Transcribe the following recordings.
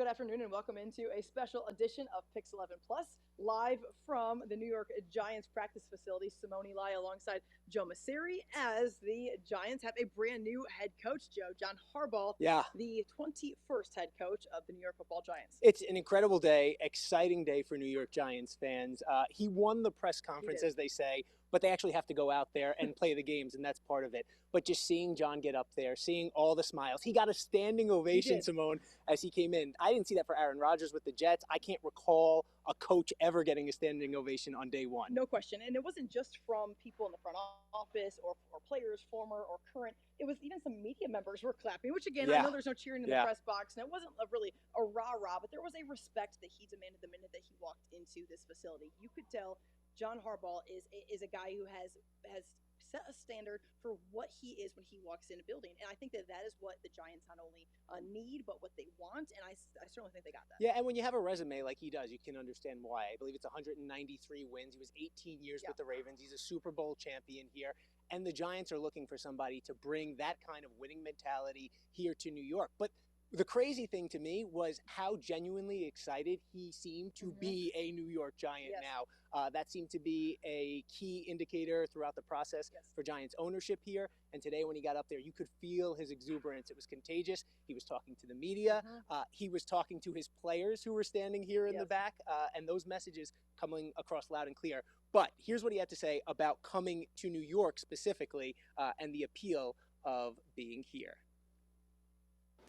Good afternoon and welcome into a special edition of Pix 11 Plus, live from the New York Giants practice facility. Simone alongside Joe Mauceri as the Giants have a brand new head coach, John Harbaugh, Yeah, the 21st head coach of the New York Football Giants. it's an incredible day, exciting day for New York Giants fans. He won the press conference, as they say, but they actually have to go out there and play the games, and that's part of it. But just seeing John get up there, seeing all the smiles, he got a standing ovation, Simone, as he came in. I didn't see that for Aaron Rodgers with the Jets. I can't recall a coach ever getting a standing ovation on day one. No question. And it wasn't just from people in the front office or players, former or current. It was even some media members were clapping, which again, I know there's no cheering in the press box, and it wasn't really a rah-rah, but there was a respect that he demanded the minute that he walked into this facility. You could tell John Harbaugh is a guy who has set a standard for what he is when he walks in a building. And I think that is what the Giants not only need, but what they want. And I certainly think they got that. Yeah, and when you have a resume like he does, you can understand why. I believe it's 193 wins. He was 18 years with the Ravens. He's a Super Bowl champion here. And the Giants are looking for somebody to bring that kind of winning mentality here to New York. But the crazy thing to me was how genuinely excited he seemed to be a New York Giant now. That seemed to be a key indicator throughout the process for Giants ownership here. And today when he got up there, you could feel his exuberance. It was contagious. He was talking to the media. He was talking to his players who were standing here in the back. And those messages coming across loud and clear. But here's what he had to say about coming to New York specifically and the appeal of being here.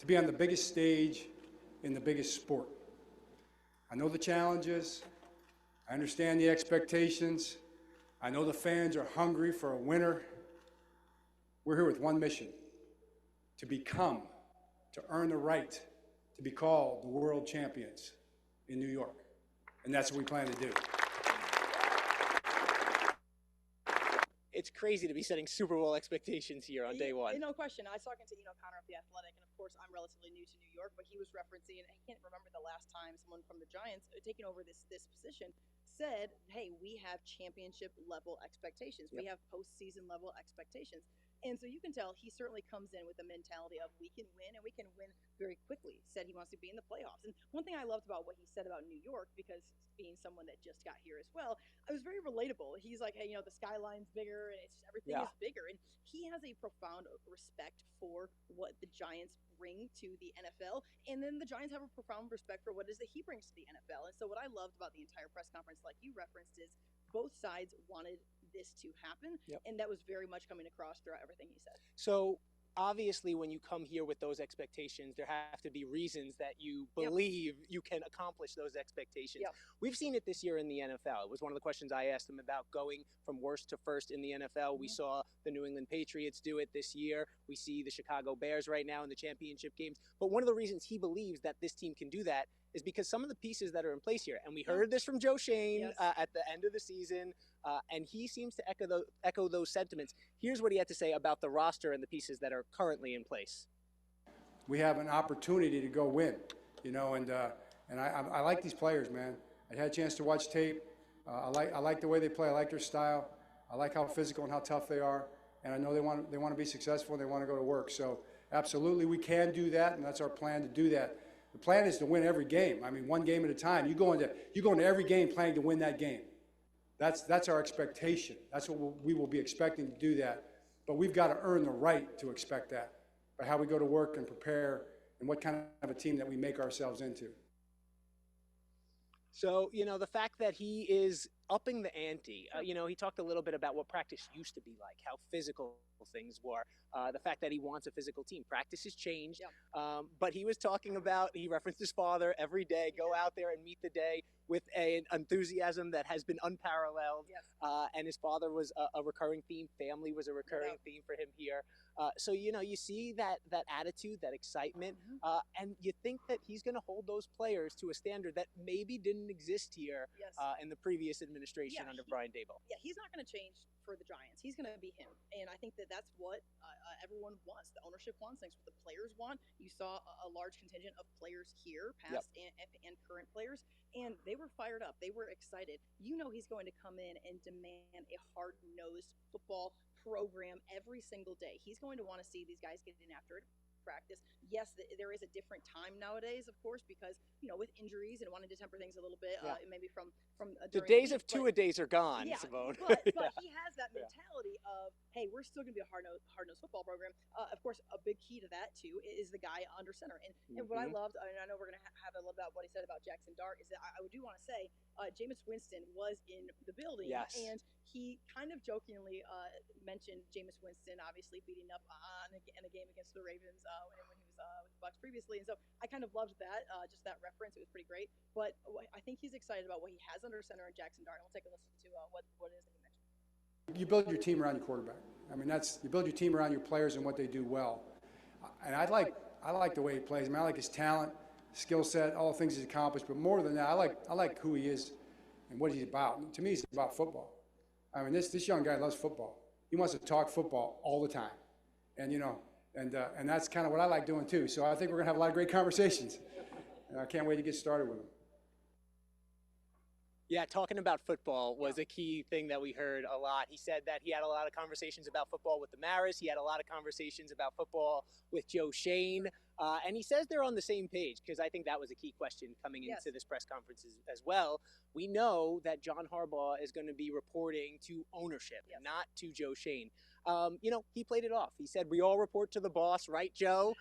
To be on the biggest stage in the biggest sport. I know the challenges. I understand the expectations. I know the fans are hungry for a winner. We're here with one mission: to earn the right to be called the world champions in New York. And that's what we plan to do. It's crazy to be setting Super Bowl expectations here on day one. No question. I was talking to Connor of The Athletic, and of course I'm relatively new to New York, but he was referencing, and I can't remember the last time someone from the Giants taking over this position said, hey, we have championship level expectations. We have postseason level expectations. And so you can tell he certainly comes in with a mentality of we can win, and we can win very quickly. Said he wants to be in the playoffs. And one thing I loved about what he said about New York, because being someone that just got here as well, it was very relatable. He's like, hey, the skyline's bigger, and it's just everything is bigger. And he has a profound respect for what the Giants bring to the NFL. And then the Giants have a profound respect for what it is that he brings to the NFL. And so what I loved about the entire press conference, like you referenced, is both sides wanted this to happen, and that was very much coming across throughout everything he said. So obviously when you come here with those expectations, there have to be reasons that you believe you can accomplish those expectations. We've seen it this year in the NFL. It was one of the questions I asked him about going from worst to first in the NFL. We saw the New England Patriots do it this year. We see the Chicago Bears right now in the championship games. But one of the reasons he believes that this team can do that is because some of the pieces that are in place here, and we heard this from Joe Shane at the end of the season, and he seems to echo those sentiments. Here's what he had to say about the roster and the pieces that are currently in place. We have an opportunity to go win, and I like these players, man. I had a chance to watch tape. I like the way they play. I like their style. I like how physical and how tough they are, and I know they want to be successful and they want to go to work. So absolutely, we can do that, and that's our plan to do that. The plan is to win every game. I mean, one game at a time. You go into every game planning to win that game. That's our expectation. That's what we will be expecting to do that. But we've got to earn the right to expect that by how we go to work and prepare and what kind of a team that we make ourselves into. So, the fact that he is upping the ante, he talked a little bit about what practice used to be like, how physical things were, the fact that he wants a physical team. Practice has changed, but he was talking about, he referenced his father every day, go out there and meet the day with an enthusiasm that has been unparalleled. And his father was a recurring theme. Family was a recurring theme for him here. So, you see that attitude, that excitement, and you think that he's going to hold those players to a standard that maybe didn't exist here in the previous administration under Brian Daboll. Yeah, he's not going to change for the Giants. He's going to be him. And I think that that's what everyone wants. The ownership wants. That's what the players want. You saw a large contingent of players here, past and current players, and they were fired up. They were excited. He's going to come in and demand a hard-nosed football program every single day. He's going to want to see these guys getting after it, practice, yes, there is a different time nowadays, of course, because with injuries and wanting to temper things a little bit, maybe from the during days the of week, two-a-days are gone, yeah, Simone. but he has that mentality of, hey, we're still going to be a hard-nosed football program. Of course, a big key to that too is the guy under center. And what I loved, and I know we're going to have a little bit about what he said about Jackson Dart, is that I do want to say Jameis Winston was in the building, Yes. and he kind of jokingly mentioned Jameis Winston obviously beating up in a game against the Ravens when he was with the Bucs previously, and so I kind of loved that, just that reference. It was pretty great. But I think he's excited about what he has under center in Jackson Dart. And we'll take a listen to what it is that he mentioned. You build your team around your quarterback. I mean, you build your team around your players and what they do well. And I like the way he plays. I mean, I like his talent, skill set, all the things he's accomplished. But more than that, I like who he is and what he's about. To me, he's about football. I mean, this young guy loves football. He wants to talk football all the time, and and that's kind of what I like doing too. So I think we're gonna have a lot of great conversations. And I can't wait to get started with him. Yeah, talking about football was a key thing that we heard a lot. He said that he had a lot of conversations about football with the Maris. He had a lot of conversations about football with Joe Shane. And he says they're on the same page, because I think that was a key question coming into this press conference as well. We know that John Harbaugh is going to be reporting to ownership, not to Joe Shane. He played it off. He said, we all report to the boss, right, Joe?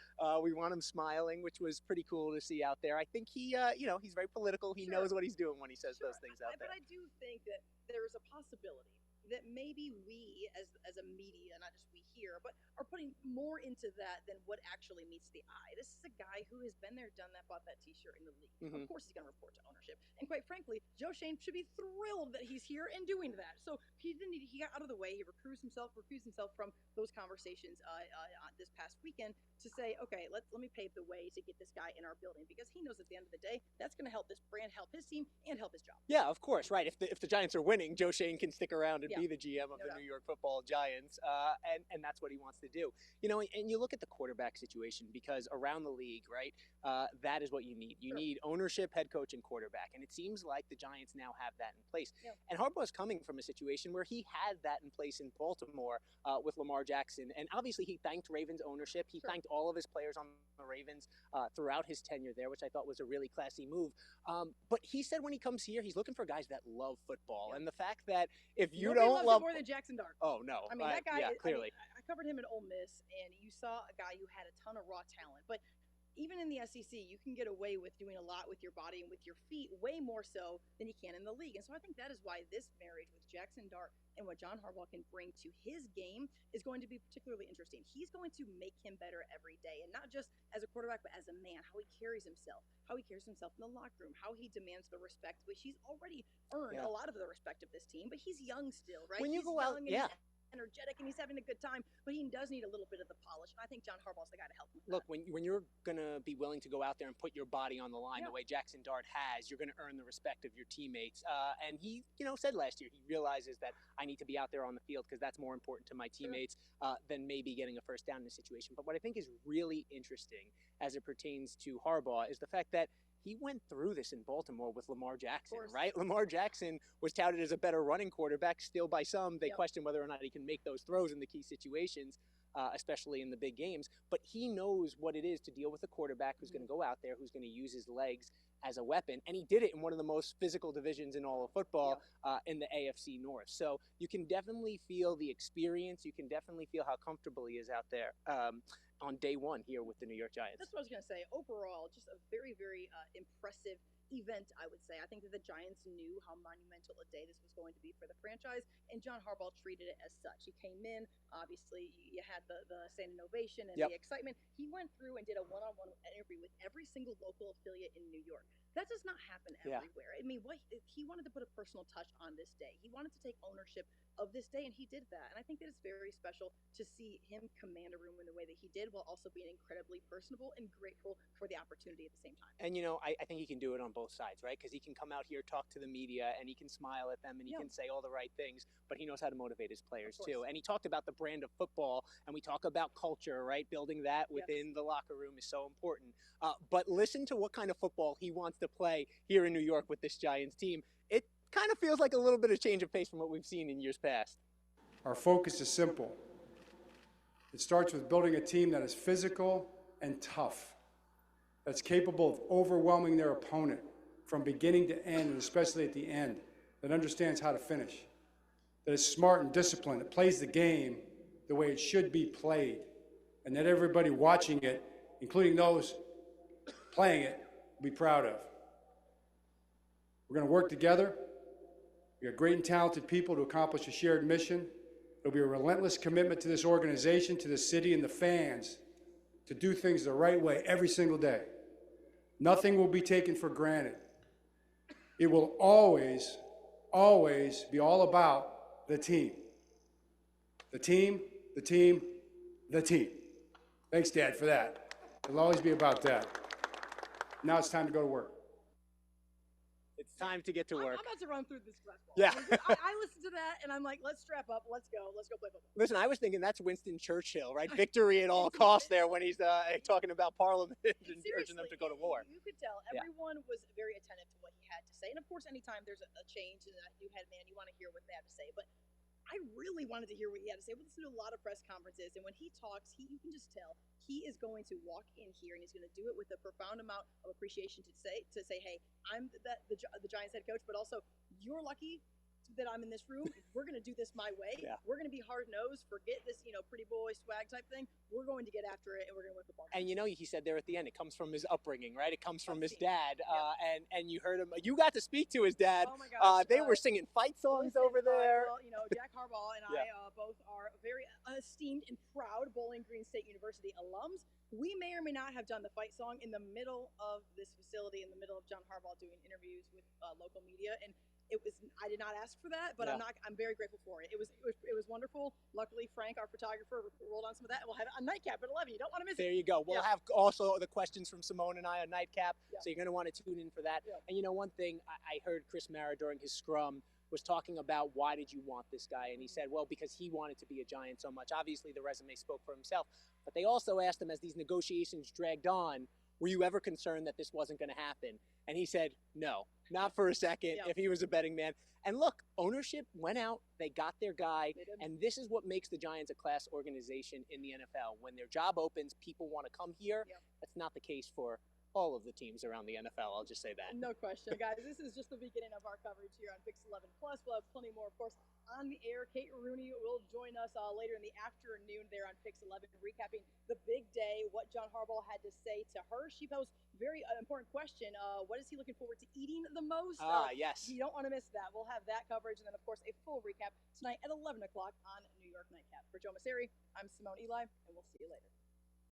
We want him smiling, which was pretty cool to see out there. I think he, he's very political. He knows what he's doing when he says those things out there. But I do think that there's a possibility that maybe we, as a media, not just we here, but are putting more into that than what actually meets the eye. This is a guy who has been there, done that, bought that T-shirt in the league. Of course he's going to report to ownership. And quite frankly, Joe Shane should be thrilled that he's here and doing that. So he got out of the way. He recused himself from those conversations this past weekend to say, okay, let me pave the way to get this guy in our building, because he knows at the end of the day that's going to help this brand, help his team, and help his job. Yeah, of course, right. If the Giants are winning, Joe Shane can stick around and be the GM of the New York Football Giants, and that's what he wants to do. And you look at the quarterback situation, because around the league, right, that is what you need. You need ownership, head coach, and quarterback, and it seems like the Giants now have that in place. And Harbaugh is coming from a situation where he had that in place in Baltimore with Lamar Jackson, and obviously he thanked Ravens ownership. He thanked all of his players on the Ravens throughout his tenure there, which I thought was a really classy move. But he said when he comes here, he's looking for guys that love football, and the fact that if you Nobody don't loves love it more than Jackson Dart. Oh no, I mean that guy. Clearly. I covered him at Ole Miss, and you saw a guy who had a ton of raw talent, but even in the SEC, you can get away with doing a lot with your body and with your feet, way more so than you can in the league. And so I think that is why this marriage with Jackson Dart and what John Harbaugh can bring to his game is going to be particularly interesting. He's going to make him better every day, and not just as a quarterback, but as a man, how he carries himself in the locker room, how he demands the respect, which he's already earned a lot of the respect of this team, but he's young still, right? When you he's go out, he's energetic, and he's having a good time, but he does need a little bit of the polish, and I think John Harbaugh's the guy to help him with Look, that. when you're going to be willing to go out there and put your body on the line the way Jackson Dart has, you're going to earn the respect of your teammates. And he, said last year he realizes that I need to be out there on the field because that's more important to my teammates than maybe getting a first down in a situation. But what I think is really interesting as it pertains to Harbaugh is the fact that he went through this in Baltimore with Lamar Jackson, right? Lamar Jackson was touted as a better running quarterback. Still, by some, they question whether or not he can make those throws in the key situations, especially in the big games. But he knows what it is to deal with a quarterback who's going to go out there, who's going to use his legs as a weapon. And he did it in one of the most physical divisions in all of football, in the AFC North. So you can definitely feel the experience. You can definitely feel how comfortable he is out there on day one here with the New York Giants. That's what I was going to say. Overall, just a very, very impressive event, I would say. I think that the Giants knew how monumental a day this was going to be for the franchise, and John Harbaugh treated it as such. He came in, obviously, you had the standing ovation and the excitement. He went through and did a one-on-one interview with every single local affiliate in New York. That does not happen everywhere. I mean, he wanted to put a personal touch on this day. He wanted to take ownership of this day, and he did that. And I think that it's very special to see him command a room in the way that he did, while also being incredibly personable and grateful for the opportunity at the same time. And, I think he can do it on both sides, right? Because he can come out here, talk to the media, and he can smile at them, and he can say all the right things, but he knows how to motivate his players too. And he talked about the brand of football, and we talk about culture, right? Building that within the locker room is so important. But listen to what kind of football he wants to play here in New York with this Giants team. It kind of feels like a little bit of change of pace from what we've seen in years past. Our focus is simple. It starts with building a team that is physical and tough, that's capable of overwhelming their opponent from beginning to end, and especially at the end, that understands how to finish, that is smart and disciplined, that plays the game the way it should be played, and that everybody watching it, including those playing it, will be proud of. We're going to work together. We have great and talented people to accomplish a shared mission. There'll be a relentless commitment to this organization, to the city, and the fans to do things the right way every single day. Nothing will be taken for granted. It will always, always be all about the team. The team, the team, the team. Thanks, Dad, for that. It'll always be about that. Now it's time to go to work. It's time to get to work. I'm about to run through this basketball. Yeah. I listen to that and I'm like, let's strap up, let's go play football. Listen, I was thinking that's Winston Churchill, right? Victory at all costs there when he's talking about Parliament and urging them to go to war. You could tell everyone was very attentive to what he had to say. And of course, anytime there's a change in that new head man, you want to hear what they have to say. But I really wanted to hear what he had to say. We listened to a lot of press conferences, and when he talks, you can just tell he is going to walk in here and he's going to do it with a profound amount of appreciation to say, hey, I'm the Giants head coach, but also you're lucky that I'm in this room. We're going to do this my way. Yeah. We're going to be hard-nosed. Forget this, pretty boy swag type thing. We're going to get after it, and we're going to win the ball. And he said there at the end, it comes from his upbringing, right? It comes from his dad. And you heard him. You got to speak to his dad. Oh my gosh. They were singing fight songs over there. Well, Jack Harbaugh and I both are very esteemed and proud Bowling Green State University alums. We may or may not have done the fight song in the middle of this facility, in the middle of John Harbaugh doing interviews with local media, and I did not ask for that, but I'm very grateful for it. It was wonderful. Luckily, Frank, our photographer, rolled on some of that, and we'll have it on Nightcap at 11. You don't want to miss it. There you go. We'll have also the questions from Simone and I on Nightcap, so you're going to want to tune in for that. Yeah. And one thing I heard Chris Mara during his scrum was talking about, why did you want this guy? And he said, well, because he wanted to be a Giant so much. Obviously, the resume spoke for himself. But they also asked him, as these negotiations dragged on, were you ever concerned that this wasn't going to happen? And he said, no, not for a second, if he was a betting man. And look, ownership went out, they got their guy, and this is what makes the Giants a class organization in the NFL. When their job opens, people want to come here. That's not the case for all of the teams around the NFL. I'll just say that. No question. Guys, this is just the beginning of our coverage here on Pix 11 Plus. We'll have plenty more, of course, on the air. Kate Rooney will join us later in the afternoon there on Pix 11, recapping the big day, what John Harbaugh had to say to her. She posed a very important question. What is he looking forward to eating the most? Yes. You don't want to miss that. We'll have that coverage, and then, of course, a full recap tonight at 11 o'clock on New York Nightcap. For Joe Mauceri, I'm Simone Eli, and we'll see you later.